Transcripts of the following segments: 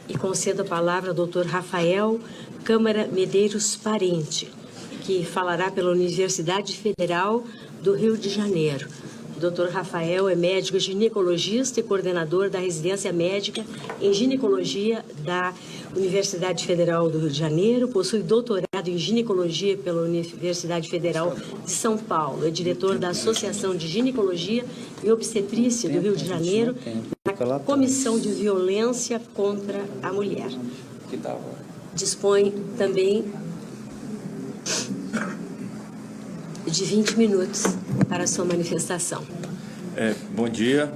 e concedo a palavra ao Dr. Rafael Câmara Medeiros Parente, que falará pela Universidade Federal do Rio de Janeiro. O Dr. Rafael é médico ginecologista e coordenador da residência médica em ginecologia da Universidade Federal do Rio de Janeiro, possui doutorado em ginecologia pela Universidade Federal de São Paulo, é diretor da Associação de Ginecologia e Obstetrícia do Rio de Janeiro, na Comissão de Violência contra a Mulher. Dispõe também de 20 minutos para a sua manifestação. Bom dia.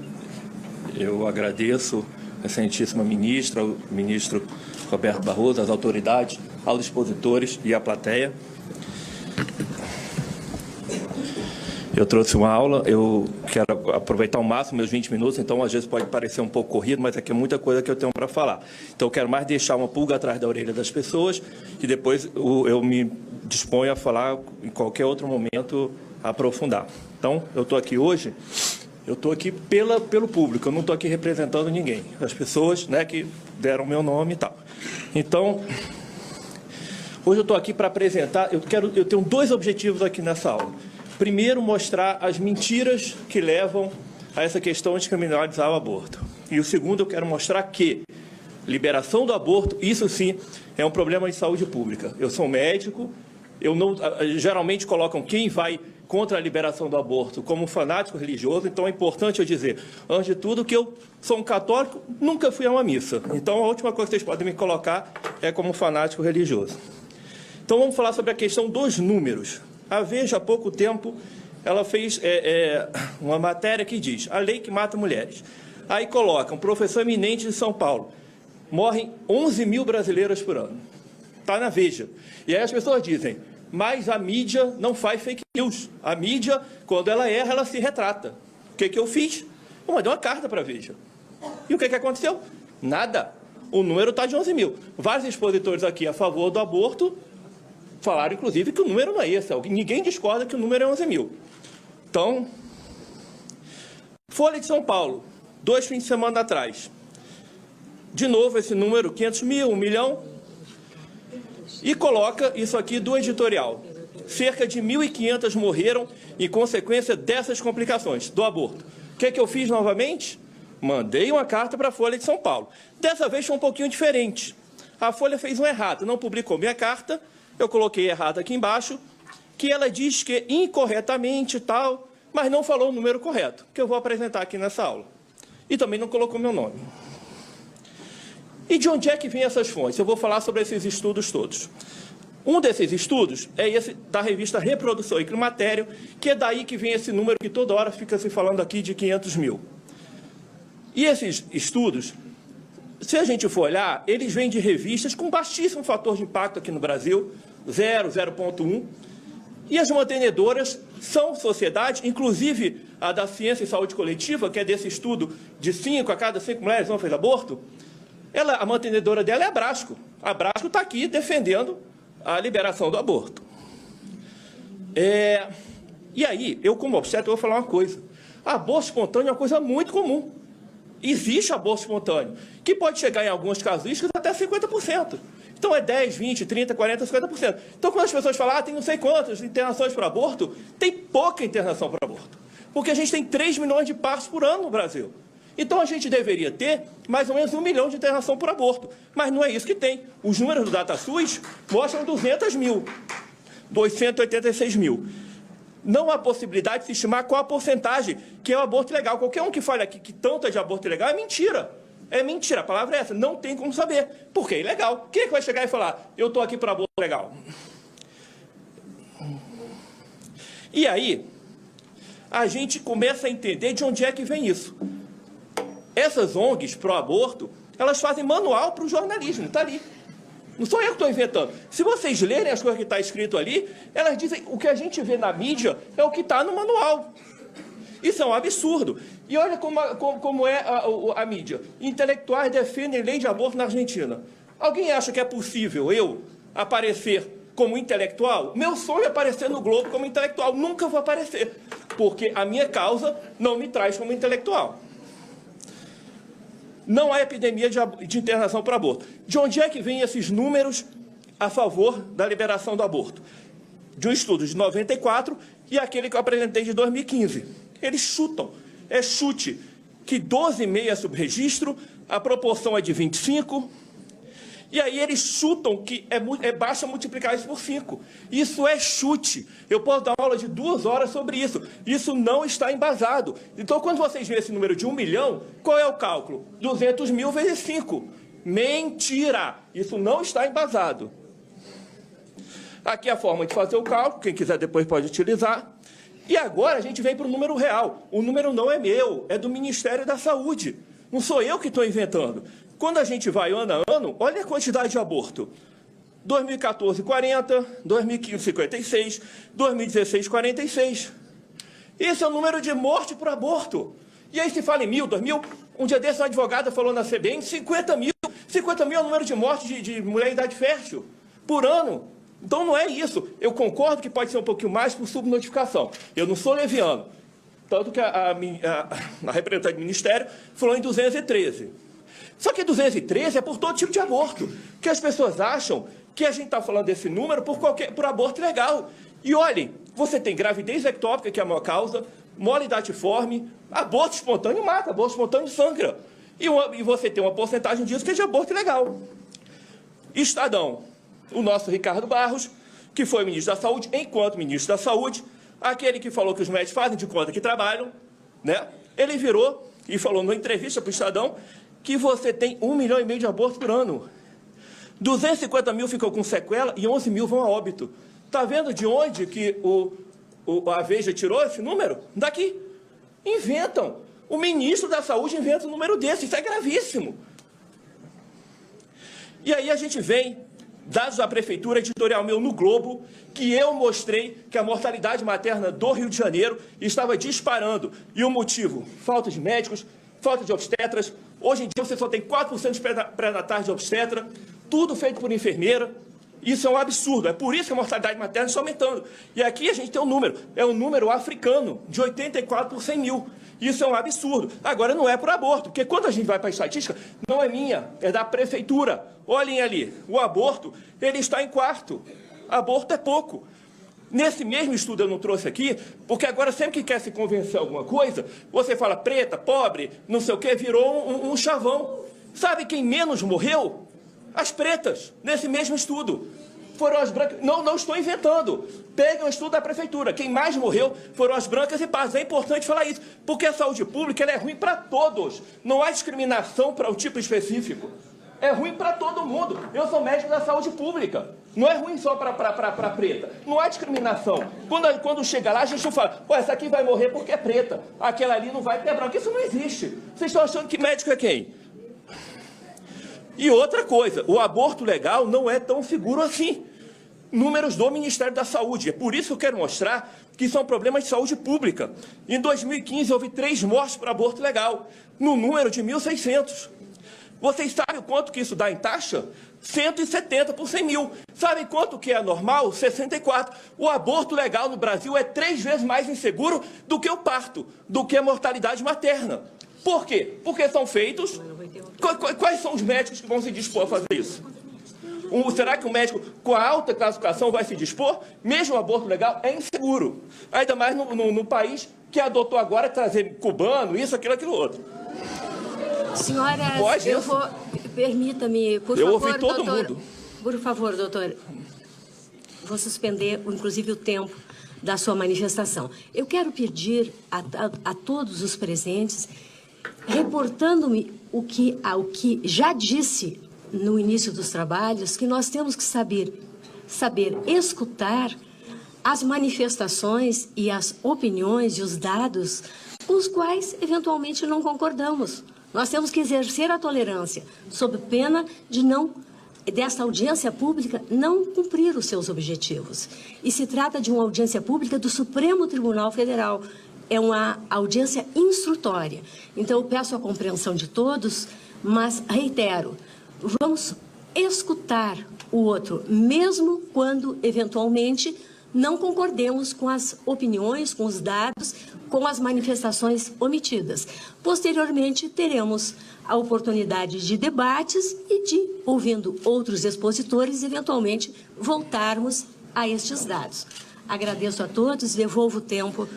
Eu agradeço a excelentíssima ministra, o ministro Roberto Barroso, as autoridades, aos expositores e à plateia. Eu trouxe uma aula, eu quero aproveitar ao máximo meus 20 minutos, então às vezes pode parecer um pouco corrido, mas aqui é muita coisa que eu tenho para falar. Então eu quero mais deixar uma pulga atrás da orelha das pessoas e depois eu me disponho a falar em qualquer outro momento, a aprofundar. Então, eu estou aqui hoje, eu estou aqui pelo público, eu não estou aqui representando ninguém. As pessoas, né, que deram meu nome e tal. Então, hoje eu estou aqui para apresentar, eu tenho dois objetivos aqui nessa aula. Primeiro, mostrar as mentiras que levam a essa questão de criminalizar o aborto. E o segundo, eu quero mostrar que liberação do aborto, isso sim, é um problema de saúde pública. Eu sou médico, geralmente colocam quem vai contra a liberação do aborto como um fanático religioso, então é importante eu dizer, antes de tudo, que eu sou um católico, nunca fui a uma missa. Então a última coisa que vocês podem me colocar é como um fanático religioso. Então vamos falar sobre a questão dos números. A Veja, há pouco tempo, ela fez uma matéria que diz a lei que mata mulheres. Aí coloca um professor eminente de São Paulo, morrem 11 mil brasileiras por ano. Está na Veja. E aí as pessoas dizem, mas a mídia não faz fake news. A mídia, quando ela erra, ela se retrata. O que eu fiz? Eu mandei uma carta para a Veja. E o que aconteceu? Nada. O número está de 11 mil. Vários expositores aqui a favor do aborto falaram, inclusive, que o número não é esse. Ninguém discorda que o número é 11 mil. Então, Folha de São Paulo, 2 fins de semana atrás. De novo, esse número, 500 mil, 1 milhão. E coloca isso aqui do editorial. Cerca de 1.500 morreram em consequência dessas complicações do aborto. O que eu fiz novamente? Mandei uma carta para a Folha de São Paulo. Dessa vez foi um pouquinho diferente. A Folha fez um errado, não publicou minha carta, eu coloquei errado aqui embaixo, que ela diz que incorretamente e tal, mas não falou o número correto, que eu vou apresentar aqui nessa aula. E também não colocou meu nome. E de onde é que vêm essas fontes? Eu vou falar sobre esses estudos todos. Um desses estudos é esse da revista Reprodução e Climatério, que é daí que vem esse número que toda hora fica se falando aqui de 500 mil. E esses estudos, se a gente for olhar, eles vêm de revistas com baixíssimo fator de impacto aqui no Brasil, 0,1. E as mantenedoras são sociedades, inclusive a da Ciência e Saúde Coletiva, que é desse estudo de 5 a cada 5 mulheres não fez aborto, a mantenedora dela é a Brasco. A Brasco está aqui defendendo a liberação do aborto. E aí, eu como obstetra vou falar uma coisa. Aborto espontâneo é uma coisa muito comum. Existe aborto espontâneo, que pode chegar em algumas casuísticas até 50%. Então é 10, 20, 30, 40, 50%. Então quando as pessoas falam, tem não sei quantas internações para aborto, tem pouca internação para aborto. Porque a gente tem 3 milhões de partos por ano no Brasil. Então, a gente deveria ter mais ou menos 1 milhão de internação por aborto. Mas não é isso que tem. Os números do DataSUS mostram 200 mil, 286 mil. Não há possibilidade de se estimar qual a porcentagem que é o aborto ilegal. Qualquer um que fale aqui que tanto é de aborto ilegal é mentira. É mentira, a palavra é essa. Não tem como saber, porque é ilegal. Quem é que vai chegar e falar, eu estou aqui para aborto legal? E aí, a gente começa a entender de onde é que vem isso. Essas ONGs pró-aborto, elas fazem manual para o jornalismo, está ali. Não sou eu que estou inventando. Se vocês lerem as coisas que está escrito ali, elas dizem o que a gente vê na mídia é o que está no manual. Isso é um absurdo. E olha como é a mídia. Intelectuais defendem lei de aborto na Argentina. Alguém acha que é possível eu aparecer como intelectual? Meu sonho é aparecer no Globo como intelectual. Nunca vou aparecer, porque a minha causa não me traz como intelectual. não há epidemia de internação para aborto. De onde é que vêm esses números a favor da liberação do aborto? De um estudo de 94 e aquele que eu apresentei de 2015. Eles chutam, é chute, que 12,5 é subregistro, a proporção é de 25, e aí eles chutam que basta multiplicar isso por 5. Isso é chute. Eu posso dar uma aula de 2 horas sobre isso. Isso não está embasado. Então, quando vocês veem esse número de 1 milhão, qual é o cálculo? 200 mil vezes 5. Mentira! Isso não está embasado. Aqui é a forma de fazer o cálculo, quem quiser depois pode utilizar. E agora a gente vem para o número real. O número não é meu, é do Ministério da Saúde. Não sou eu que estou inventando. Quando a gente vai ano a ano, olha a quantidade de aborto. 2014, 40, 2015, 56, 2016, 46. Esse é o número de morte por aborto. E aí se fala em 1.000, 2.000. Um dia desse, uma advogada falou na CBN, 50 mil. 50 mil é o número de morte de mulher em idade fértil por ano. Então não é isso. Eu concordo que pode ser um pouquinho mais por subnotificação. Eu não sou leviano. Tanto que a representante do Ministério falou em 213. Só que 213 é por todo tipo de aborto. Porque as pessoas acham que a gente está falando desse número por aborto legal. E olhem, você tem gravidez ectópica, que é a maior causa, mole datiforme, aborto espontâneo mata, aborto espontâneo sangra. E você tem uma porcentagem disso que é de aborto ilegal. Estadão, o nosso Ricardo Barros, que foi ministro da Saúde, enquanto ministro da Saúde, aquele que falou que os médicos fazem de conta que trabalham, né? Ele virou e falou numa entrevista para o Estadão que você tem 1,5 milhão de abortos por ano. 250 mil ficam com sequela e 11 mil vão a óbito. Está vendo de onde que a Veja tirou esse número? Daqui. Inventam. O ministro da Saúde inventa um número desse. Isso é gravíssimo. E aí a gente vem, dados da Prefeitura, editorial meu no Globo, que eu mostrei que a mortalidade materna do Rio de Janeiro estava disparando. E o motivo? Falta de médicos, falta de obstetras. Hoje em dia você só tem 4% de pré-natais de obstetra, tudo feito por enfermeira. Isso é um absurdo. É por isso que a mortalidade materna está aumentando. E aqui a gente tem um número, é um número africano, de 84 por 100 mil. Isso é um absurdo. Agora, não é por aborto, porque quando a gente vai para a estatística, não é minha, é da Prefeitura. Olhem ali, o aborto, ele está em quarto. Aborto é pouco. Nesse mesmo estudo eu não trouxe aqui, porque agora sempre que quer se convencer alguma coisa, você fala preta, pobre, não sei o quê, virou um chavão. Sabe quem menos morreu? As pretas, nesse mesmo estudo. Foram as brancas. Não estou inventando. Peguem o estudo da Prefeitura. Quem mais morreu foram as brancas e pardas. É importante falar isso, porque a saúde pública ela é ruim para todos. Não há discriminação para o tipo específico. É ruim para todo mundo. Eu sou médico da saúde pública. Não é ruim só para preta. Não há discriminação. Quando chega lá, a gente não fala, pô, essa aqui vai morrer porque é preta. Aquela ali não vai porque é branca. Isso não existe. Vocês estão achando que médico é quem? E outra coisa, o aborto legal não é tão seguro assim. Números do Ministério da Saúde. É por isso que eu quero mostrar que são problemas de saúde pública. Em 2015, houve 3 mortes por aborto legal, no número de 1.600. Vocês sabem o quanto que isso dá em taxa? 170 por 100 mil. Sabem quanto que é normal? 64. O aborto legal no Brasil é 3 vezes mais inseguro do que o parto, do que a mortalidade materna. Por quê? Porque são feitos... Quais são os médicos que vão se dispor a fazer isso? Será que o médico com a alta classificação vai se dispor? Mesmo o aborto legal é inseguro. Ainda mais no país que adotou agora trazer cubano, isso, aquilo, outro. Senhora, permita-me, por favor, eu ouvi todo doutor, mundo. Por favor, doutor, vou suspender, inclusive, o tempo da sua manifestação. Eu quero pedir a todos os presentes, reportando-me o que já disse no início dos trabalhos, que nós temos que saber escutar as manifestações e as opiniões e os dados com os quais, eventualmente, não concordamos. Nós temos que exercer a tolerância, sob pena dessa audiência pública não cumprir os seus objetivos. E se trata de uma audiência pública do Supremo Tribunal Federal. É uma audiência instrutória. Então, eu peço a compreensão de todos, mas reitero, vamos escutar o outro, mesmo quando, eventualmente, não concordemos com as opiniões, com os dados, com as manifestações omitidas. Posteriormente, teremos a oportunidade de debates e de, ouvindo outros expositores, eventualmente voltarmos a estes dados. Agradeço a todos, devolvo o tempo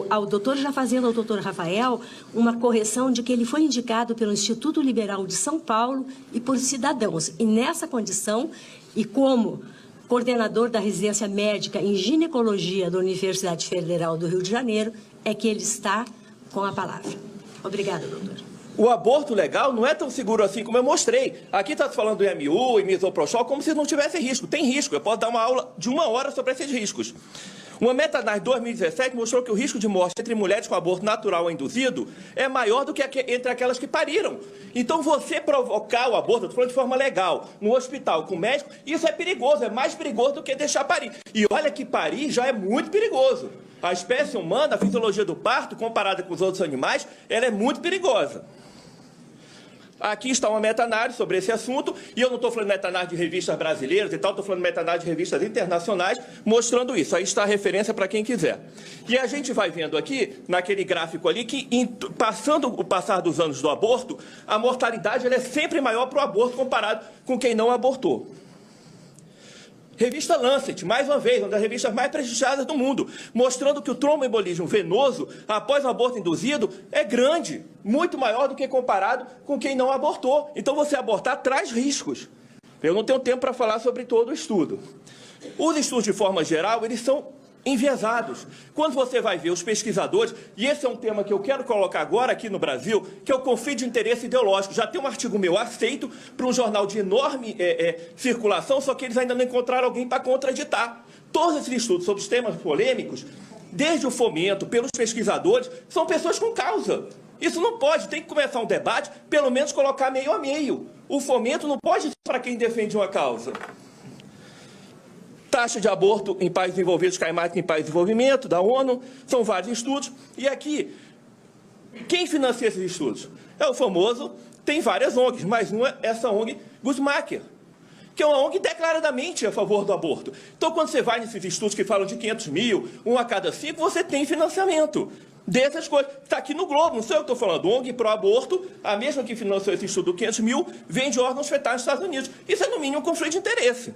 ao doutor, já fazendo ao doutor Rafael uma correção de que ele foi indicado pelo Instituto Liberal de São Paulo e por cidadãos. E nessa condição, e como coordenador da residência médica em ginecologia da Universidade Federal do Rio de Janeiro, é que ele está com a palavra. Obrigada, doutor. O aborto legal não é tão seguro assim como eu mostrei. Aqui está falando do IMU e misoprostol como se não tivesse risco. Tem risco. Eu posso dar uma aula de 1 hora sobre esses riscos. Uma meta-análise de 2017 mostrou que o risco de morte entre mulheres com aborto natural ou induzido é maior do que entre aquelas que pariram. Então, você provocar o aborto, estou falando de forma legal, no hospital com médico, isso é perigoso, é mais perigoso do que deixar parir. E olha que parir já é muito perigoso. A espécie humana, a fisiologia do parto, comparada com os outros animais, ela é muito perigosa. Aqui está uma meta-análise sobre esse assunto, e eu não estou falando meta-análise de revistas brasileiras e tal, estou falando meta-análise de revistas internacionais, mostrando isso. Aí está a referência para quem quiser. E a gente vai vendo aqui, naquele gráfico ali, que passando o passar dos anos do aborto, a mortalidade ela é sempre maior para o aborto comparado com quem não abortou. Revista Lancet, mais uma vez, uma das revistas mais prestigiadas do mundo, mostrando que o tromboembolismo venoso, após o aborto induzido, é grande, muito maior do que comparado com quem não abortou. Então, você abortar traz riscos. Eu não tenho tempo para falar sobre todo o estudo. Os estudos, de forma geral, eles são enviesados. Quando você vai ver os pesquisadores, e esse é um tema que eu quero colocar agora aqui no Brasil, que é o conflito de interesse ideológico. Já tem um artigo meu aceito para um jornal de enorme circulação, só que eles ainda não encontraram alguém para contraditar. Todos esses estudos sobre os temas polêmicos, desde o fomento, pelos pesquisadores, são pessoas com causa. Isso não pode, tem que começar um debate, pelo menos colocar meio a meio. O fomento não pode ser para quem defende uma causa. Taxa de aborto em países desenvolvidos cai mais que em países em desenvolvimento, da ONU, são vários estudos. E aqui, quem financia esses estudos? É o famoso, tem várias ONGs, mas uma é essa ONG Guttmacher, que é uma ONG declaradamente a favor do aborto. Então, quando você vai nesses estudos que falam de 500 mil, 1 a cada 5, você tem financiamento dessas coisas. Está aqui no Globo, não sei o que eu estou falando. ONG pró-aborto, a mesma que financiou esse estudo do 500 mil, vende órgãos fetais nos Estados Unidos. Isso é, no mínimo, um conflito de interesse.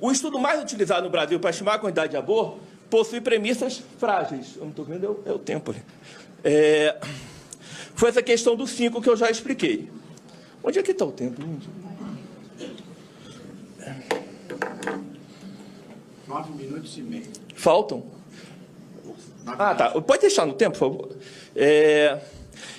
O estudo mais utilizado no Brasil para estimar a quantidade de aborto possui premissas frágeis. Eu não estou vendo, é o tempo ali. Foi essa questão do 5 que eu já expliquei. Onde é que está o tempo? 9 minutos e meio. Faltam? Ah, tá. Pode deixar no tempo, por favor.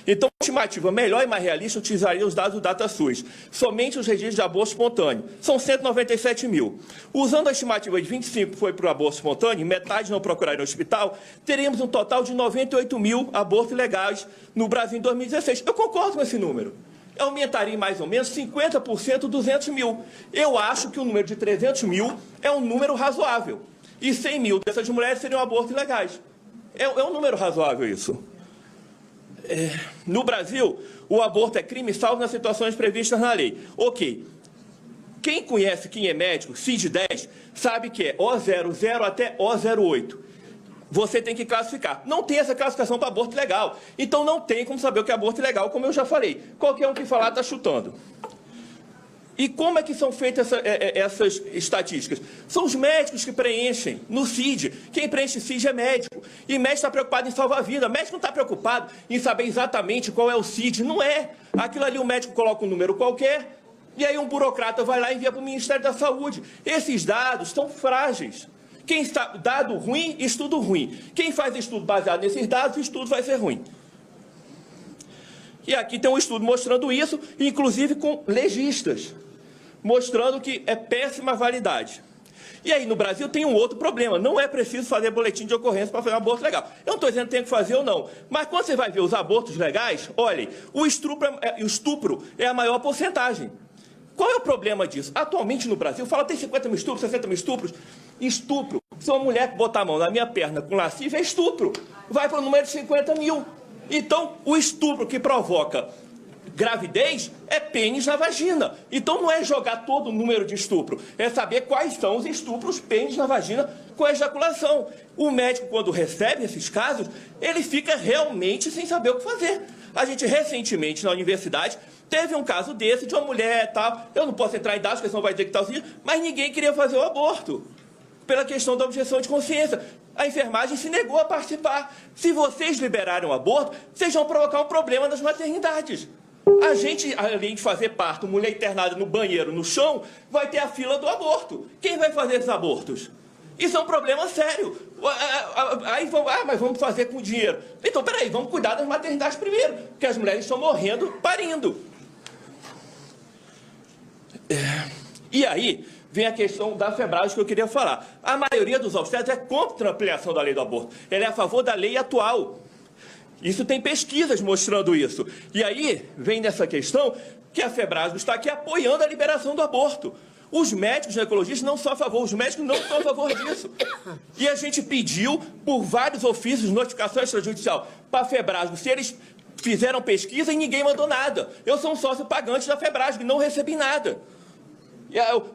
Então, a estimativa melhor e mais realista utilizaria os dados do DataSUS. Somente os registros de aborto espontâneo. São 197 mil. Usando a estimativa de 25 que foi para o aborto espontâneo, metade não procuraram no hospital, teríamos um total de 98 mil abortos ilegais no Brasil em 2016. Eu concordo com esse número. Aumentaria em mais ou menos 50%, 200 mil. Eu acho que o número de 300 mil é um número razoável. E 100 mil dessas mulheres seriam abortos ilegais. É um número razoável isso. No Brasil, o aborto é crime salvo nas situações previstas na lei. Ok. Quem conhece, quem é médico, CID-10, sabe que é O00 até O08. Você tem que classificar. Não tem essa classificação para aborto ilegal. Então, não tem como saber o que é aborto ilegal, como eu já falei. Qualquer um que falar está chutando. E como é que são feitas essas estatísticas? São os médicos que preenchem no CID. Quem preenche CID é médico. E médico está preocupado em salvar a vida. O médico não está preocupado em saber exatamente qual é o CID. Não é. Aquilo ali o médico coloca um número qualquer, e aí um burocrata vai lá e envia para o Ministério da Saúde. Esses dados estão frágeis. Quem está dado ruim, estudo ruim. Quem faz estudo baseado nesses dados, o estudo vai ser ruim. E aqui tem um estudo mostrando isso, inclusive com legistas, mostrando que é péssima validade. E aí, no Brasil, tem um outro problema. Não é preciso fazer boletim de ocorrência para fazer um aborto legal. Eu não estou dizendo que tem que fazer ou não. Mas quando você vai ver os abortos legais, olhem, o estupro é a maior porcentagem. Qual é o problema disso? Atualmente, no Brasil, fala tem 50 mil estupros, 60 mil estupros. Estupro. Se uma mulher botar a mão na minha perna com lascívia, é estupro. Vai para o número de 50 mil. Então, o estupro que provoca Gravidez é pênis na vagina. Então não é jogar todo o número de estupro, é saber quais são os estupros pênis na vagina com ejaculação. O médico, quando recebe esses casos, ele fica realmente sem saber o que fazer. A gente recentemente na universidade teve um caso desse de uma mulher e tal. Eu não posso entrar em dados, porque senão vai dizer que está assim, mas ninguém queria fazer o aborto pela questão da objeção de consciência. A enfermagem se negou a participar. Se vocês liberarem o aborto, vocês vão provocar um problema nas maternidades. A gente, além de fazer parto, mulher internada no banheiro, no chão, vai ter a fila do aborto. Quem vai fazer esses abortos? Isso é um problema sério. Aí vão, mas vamos fazer com dinheiro. Então, peraí, vamos cuidar das maternidades primeiro, porque as mulheres estão morrendo parindo. E aí vem a questão da Febrasgo que eu queria falar. A maioria dos obstetras é contra a ampliação da lei do aborto. Ela é a favor da lei atual. Isso tem pesquisas mostrando isso. E aí vem nessa questão que a Febrasgo está aqui apoiando a liberação do aborto. Os médicos ginecologistas não são a favor, os médicos não estão a favor disso. E a gente pediu por vários ofícios, notificação extrajudicial para a Febrasgo, se eles fizeram pesquisa e ninguém mandou nada. Eu sou um sócio pagante da Febrasgo e não recebi nada.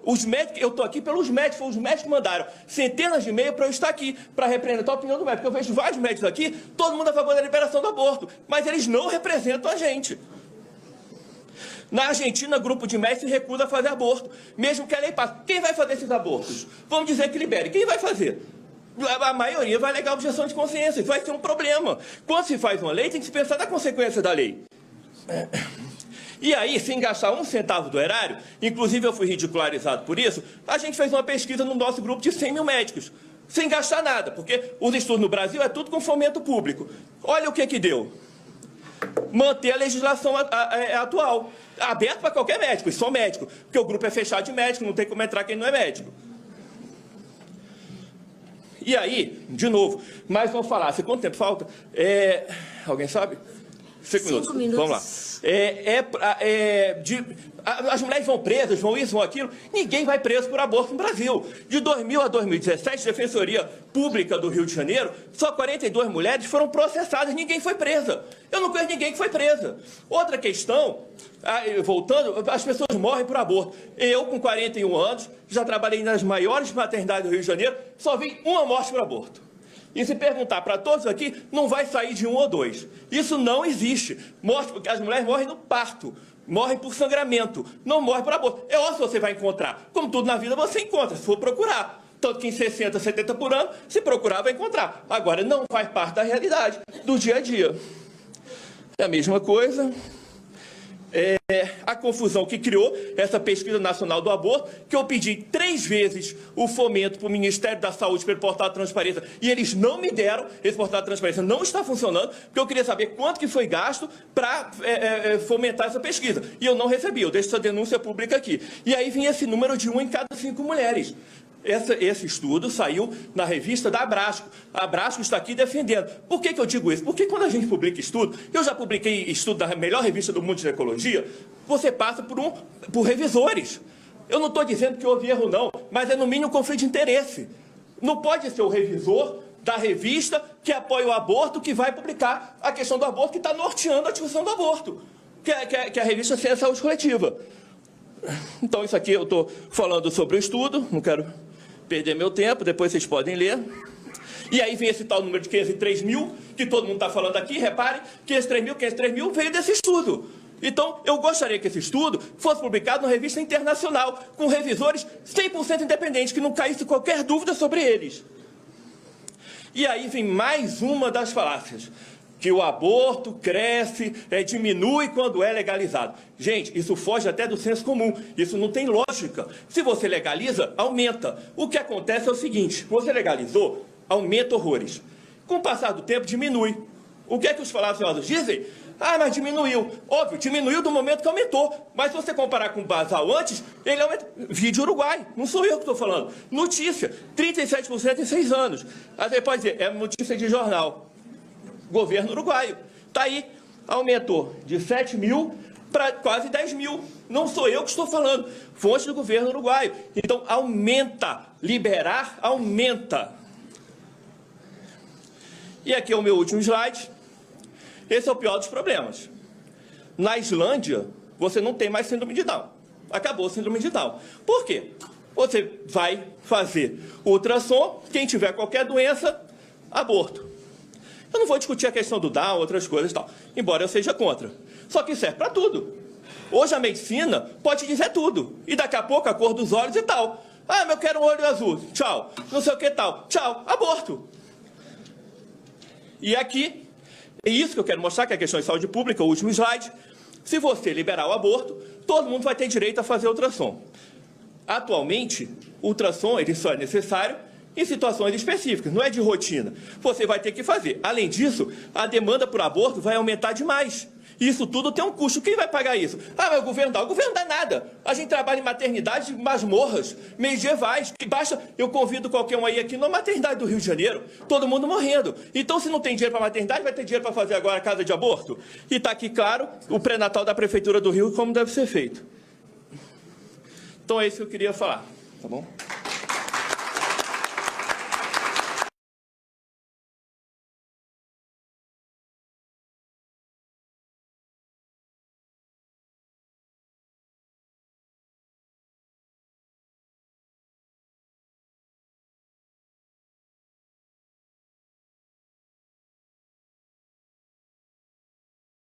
Os médicos, eu estou aqui pelos médicos, os médicos mandaram centenas de e-mails para eu estar aqui, para representar a opinião do médico. Eu vejo vários médicos aqui, todo mundo a favor da liberação do aborto, mas eles não representam a gente. Na Argentina, grupo de médicos se recusa a fazer aborto, mesmo que a lei passe. Quem vai fazer esses abortos? Vamos dizer que libere. Quem vai fazer? A maioria vai alegar objeção de consciência, isso vai ser um problema. Quando se faz uma lei, tem que se pensar na consequência da lei. E aí, sem gastar um centavo do erário, inclusive eu fui ridicularizado por isso, a gente fez uma pesquisa no nosso grupo de 100 mil médicos, sem gastar nada, porque os estudos no Brasil é tudo com fomento público. Olha o que deu. Manter a legislação atual, aberto para qualquer médico, e só médico, porque o grupo é fechado de médico, não tem como entrar quem não é médico. E aí, de novo, mais uma falácia. Quanto tempo falta? Alguém sabe? 5 minutos. Vamos lá. As mulheres vão presas, vão isso, vão aquilo. Ninguém vai preso por aborto no Brasil. De 2000 a 2017, Defensoria Pública do Rio de Janeiro, só 42 mulheres foram processadas, ninguém foi presa. Eu não conheço ninguém que foi presa. Outra questão, voltando, as pessoas morrem por aborto. Eu, com 41 anos, já trabalhei nas maiores maternidades do Rio de Janeiro, só vi uma morte por aborto. E se perguntar para todos aqui, não vai sair de 1 ou 2. Isso não existe. Morte, porque as mulheres morrem no parto, morrem por sangramento, não morrem por aborto. É óbvio que você vai encontrar. Como tudo na vida, você encontra, se for procurar. Tanto que em 60, 70 por ano, se procurar, vai encontrar. Agora, não faz parte da realidade, do dia a dia. É a mesma coisa. A confusão que criou essa pesquisa nacional do aborto, que eu pedi 3 vezes o fomento para o Ministério da Saúde pelo portal da transparência, e eles não me deram. Esse portal da transparência não está funcionando, porque eu queria saber quanto que foi gasto para fomentar essa pesquisa. E eu não recebi, eu deixo essa denúncia pública aqui. E aí vinha esse número de 1 em cada 5 mulheres. Esse estudo saiu na revista da Abrasco. A Abrasco está aqui defendendo. Por que eu digo isso? Porque quando a gente publica estudo, eu já publiquei estudo da melhor revista do mundo de ginecologia, você passa por revisores. Eu não estou dizendo que houve erro, não, mas é no mínimo conflito de interesse. Não pode ser o revisor da revista que apoia o aborto que vai publicar a questão do aborto, que está norteando a discussão do aborto, que é a revista Ciência e Saúde Coletiva. Então, isso aqui eu estou falando sobre o estudo, não quero perder meu tempo, depois vocês podem ler. E aí vem esse tal número de 503 mil, que todo mundo está falando aqui, reparem, 503 mil veio desse estudo. Então, eu gostaria que esse estudo fosse publicado numa revista internacional, com revisores 100% independentes, que não caísse qualquer dúvida sobre eles. E aí vem mais uma das falácias, que o aborto cresce, diminui quando é legalizado. Gente, isso foge até do senso comum, isso não tem lógica. Se você legaliza, aumenta. O que acontece é o seguinte, você legalizou, aumenta horrores. Com o passar do tempo, diminui. O que é que os falaciosos dizem? Mas diminuiu. Óbvio, diminuiu do momento que aumentou. Mas se você comparar com o basal antes, ele aumenta. Vídeo Uruguai, não sou eu que estou falando. Notícia, 37% em 6 anos. Aí você pode dizer, é notícia de jornal. Governo uruguaio. Está aí, aumentou de 7 mil para quase 10 mil. Não sou eu que estou falando, fonte do governo uruguaio. Então, aumenta. Liberar, aumenta. E aqui é o meu último slide. Esse é o pior dos problemas. Na Islândia, você não tem mais síndrome de Down. Acabou a síndrome de Down. Por quê? Você vai fazer ultrassom, quem tiver qualquer doença, aborto. Eu não vou discutir a questão do Down, outras coisas e tal, embora eu seja contra. Só que serve para tudo. Hoje a medicina pode dizer tudo. E daqui a pouco a cor dos olhos e tal. Ah, mas eu quero um olho azul. Tchau. Não sei o que tal. Tchau. Aborto. E aqui, é isso que eu quero mostrar, que é a questão de saúde pública, o último slide. Se você liberar o aborto, todo mundo vai ter direito a fazer ultrassom. Atualmente, o ultrassom ele só é necessário em situações específicas, não é de rotina. Você vai ter que fazer. Além disso, a demanda por aborto vai aumentar demais. Isso tudo tem um custo. Quem vai pagar isso? Ah, mas o governo dá. O governo dá nada. A gente trabalha em maternidades masmorras, medievais. Que basta, eu convido qualquer um aí aqui na maternidade do Rio de Janeiro, todo mundo morrendo. Então, se não tem dinheiro para maternidade, vai ter dinheiro para fazer agora a casa de aborto? E está aqui, claro, o pré-natal da Prefeitura do Rio, como deve ser feito. Então, é isso que eu queria falar. Tá bom?